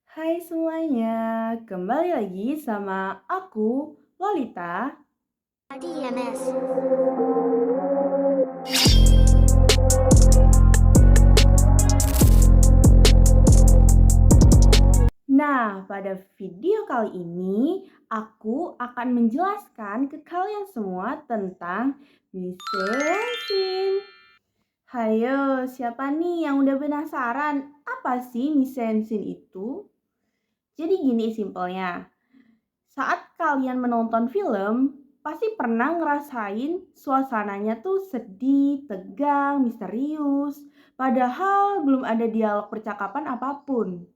Hai semuanya, kembali lagi sama aku, Lolita. DMS. Nah, pada video kali ini, aku akan menjelaskan ke kalian semua tentang misensin. Hayo, siapa nih yang udah penasaran? Apa sih misensin itu? Jadi gini simpelnya. Saat kalian menonton film, pasti pernah ngerasain suasananya tuh sedih, tegang, misterius, padahal belum ada dialog percakapan apapun.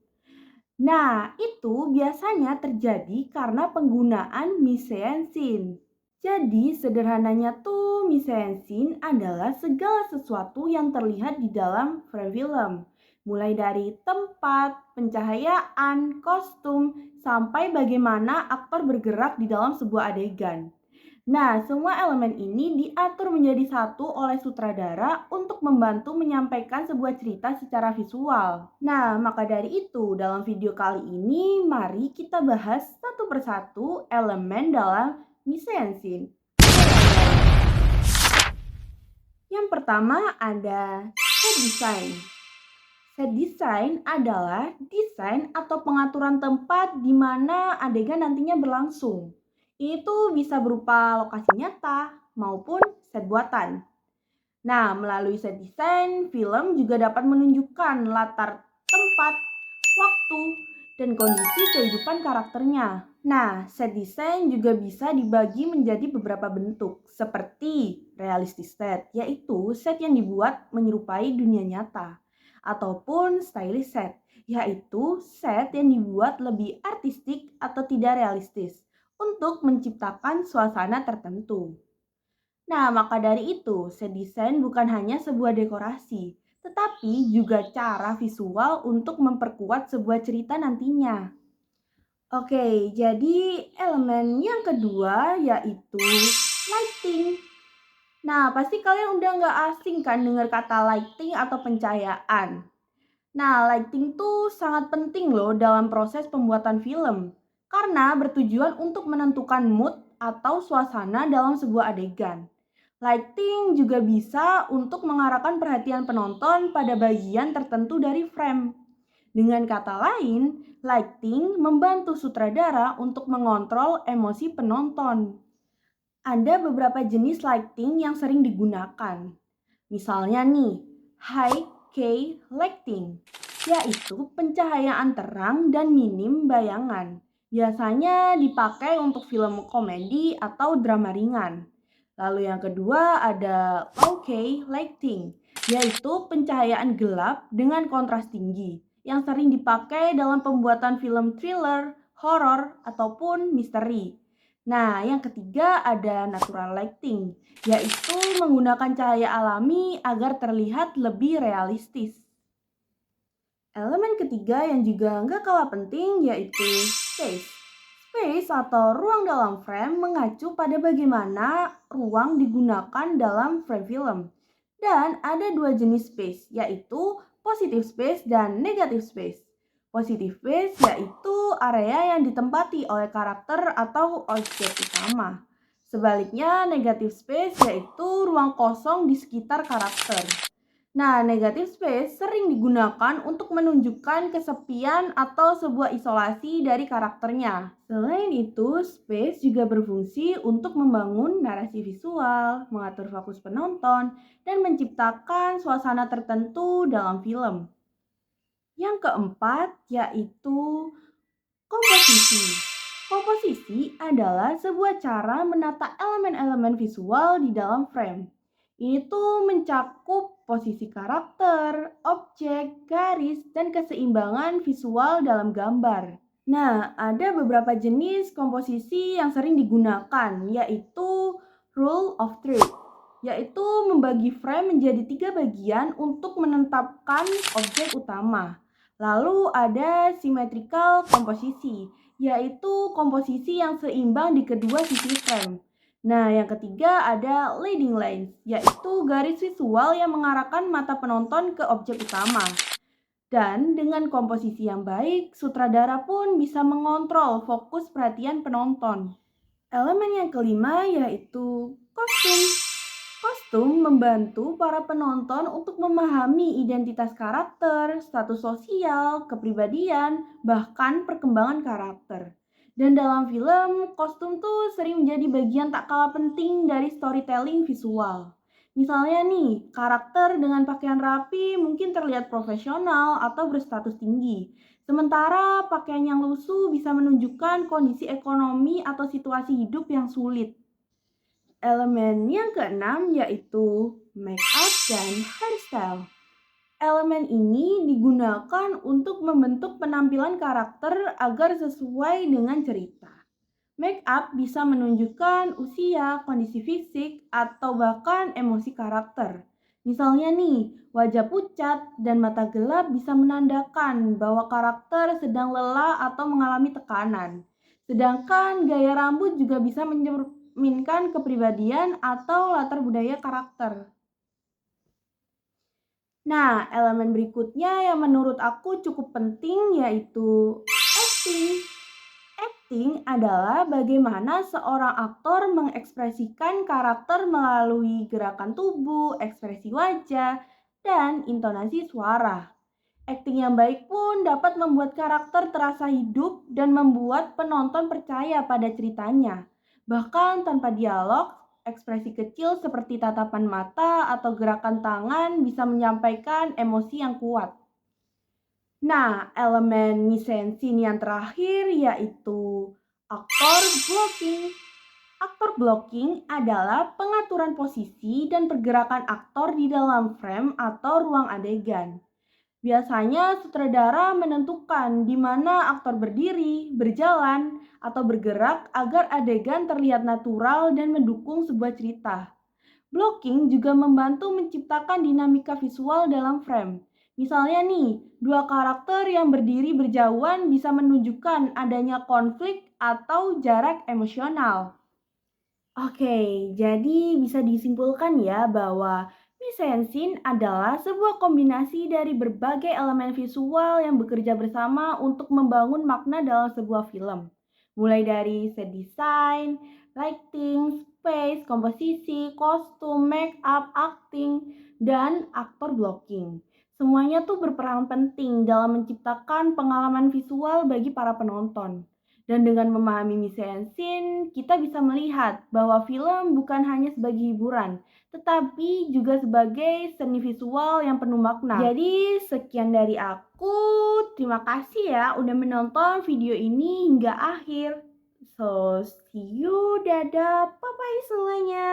Nah, itu biasanya terjadi karena penggunaan mise-en-scene. Jadi, sederhananya tuh mise-en-scene adalah segala sesuatu yang terlihat di dalam frame film. Mulai dari tempat, pencahayaan, kostum, sampai bagaimana aktor bergerak di dalam sebuah adegan. Nah, semua elemen ini diatur menjadi satu oleh sutradara untuk membantu menyampaikan sebuah cerita secara visual. Nah, maka dari itu, dalam video kali ini, mari kita bahas satu persatu elemen dalam mise-en-scene. Yang pertama ada set design. Set design adalah desain atau pengaturan tempat di mana adegan nantinya berlangsung. Ini tuh bisa berupa lokasi nyata maupun set buatan. Nah, melalui set desain, film juga dapat menunjukkan latar tempat, waktu, dan kondisi kehidupan karakternya. Nah, set desain juga bisa dibagi menjadi beberapa bentuk, seperti realistic set, yaitu set yang dibuat menyerupai dunia nyata, ataupun stylish set, yaitu set yang dibuat lebih artistik atau tidak realistis untuk menciptakan suasana tertentu. Nah, maka dari itu, set desain bukan hanya sebuah dekorasi, tetapi juga cara visual untuk memperkuat sebuah cerita nantinya. Oke, jadi elemen yang kedua yaitu lighting. Nah, pasti kalian udah nggak asing kan dengar kata lighting atau pencahayaan. Nah, lighting tuh sangat penting loh dalam proses pembuatan film. Karena bertujuan untuk menentukan mood atau suasana dalam sebuah adegan. Lighting juga bisa untuk mengarahkan perhatian penonton pada bagian tertentu dari frame. Dengan kata lain, lighting membantu sutradara untuk mengontrol emosi penonton. Ada beberapa jenis lighting yang sering digunakan. Misalnya nih, high key lighting, yaitu pencahayaan terang dan minim bayangan. Biasanya dipakai untuk film komedi atau drama ringan. Lalu yang kedua ada low key lighting, yaitu pencahayaan gelap dengan kontras tinggi yang sering dipakai dalam pembuatan film thriller, horor, ataupun misteri. Nah, yang ketiga ada natural lighting, yaitu menggunakan cahaya alami agar terlihat lebih realistis. Elemen ketiga yang juga nggak kalah penting yaitu space. Space atau ruang dalam frame mengacu pada bagaimana ruang digunakan dalam frame film. Dan ada dua jenis space, yaitu positive space dan negative space. Positive space yaitu area yang ditempati oleh karakter atau objek utama. Sebaliknya, negative space yaitu ruang kosong di sekitar karakter. Nah, negative space sering digunakan untuk menunjukkan kesepian atau sebuah isolasi dari karakternya. Selain itu, space juga berfungsi untuk membangun narasi visual, mengatur fokus penonton, dan menciptakan suasana tertentu dalam film. Yang keempat yaitu komposisi. Komposisi adalah sebuah cara menata elemen-elemen visual di dalam frame. Ini tuh mencakup posisi karakter, objek, garis, dan keseimbangan visual dalam gambar. Nah, ada beberapa jenis komposisi yang sering digunakan, yaitu rule of three, yaitu membagi frame menjadi 3 bagian untuk menetapkan objek utama. Lalu ada symmetrical komposisi, yaitu komposisi yang seimbang di kedua sisi frame. Nah, yang ketiga ada leading lines, yaitu garis visual yang mengarahkan mata penonton ke objek utama. Dan dengan komposisi yang baik, sutradara pun bisa mengontrol fokus perhatian penonton. Elemen yang kelima yaitu kostum. Kostum membantu para penonton untuk memahami identitas karakter, status sosial, kepribadian, bahkan perkembangan karakter. Dan dalam film, kostum tuh sering menjadi bagian tak kalah penting dari storytelling visual. Misalnya nih, karakter dengan pakaian rapi mungkin terlihat profesional atau berstatus tinggi. Sementara pakaian yang lusuh bisa menunjukkan kondisi ekonomi atau situasi hidup yang sulit. Elemen yang keenam yaitu make up dan hairstyle. Elemen ini digunakan untuk membentuk penampilan karakter agar sesuai dengan cerita. Make up bisa menunjukkan usia, kondisi fisik, atau bahkan emosi karakter. Misalnya nih, wajah pucat dan mata gelap bisa menandakan bahwa karakter sedang lelah atau mengalami tekanan. Sedangkan gaya rambut juga bisa mencerminkan kepribadian atau latar budaya karakter. Nah, elemen berikutnya yang menurut aku cukup penting yaitu acting. Acting adalah bagaimana seorang aktor mengekspresikan karakter melalui gerakan tubuh, ekspresi wajah, dan intonasi suara. Akting yang baik pun dapat membuat karakter terasa hidup dan membuat penonton percaya pada ceritanya. Bahkan tanpa dialog, ekspresi kecil seperti tatapan mata atau gerakan tangan bisa menyampaikan emosi yang kuat. Nah, elemen mise-en-scene yang terakhir yaitu aktor blocking. Aktor blocking adalah pengaturan posisi dan pergerakan aktor di dalam frame atau ruang adegan. Biasanya sutradara menentukan di mana aktor berdiri, berjalan, atau bergerak agar adegan terlihat natural dan mendukung sebuah cerita. Blocking juga membantu menciptakan dinamika visual dalam frame. Misalnya nih, dua karakter yang berdiri berjauhan bisa menunjukkan adanya konflik atau jarak emosional. Oke, jadi bisa disimpulkan ya bahwa mise-en-scene adalah sebuah kombinasi dari berbagai elemen visual yang bekerja bersama untuk membangun makna dalam sebuah film. Mulai dari set design, lighting, space, komposisi, kostum, make up, acting, dan aktor blocking. Semuanya tuh berperan penting dalam menciptakan pengalaman visual bagi para penonton. Dan dengan memahami mise-en-scene, kita bisa melihat bahwa film bukan hanya sebagai hiburan, tetapi juga sebagai seni visual yang penuh makna. Jadi, sekian dari aku. Terima kasih ya udah menonton video ini hingga akhir. So, see you. Dadah. Bye-bye semuanya.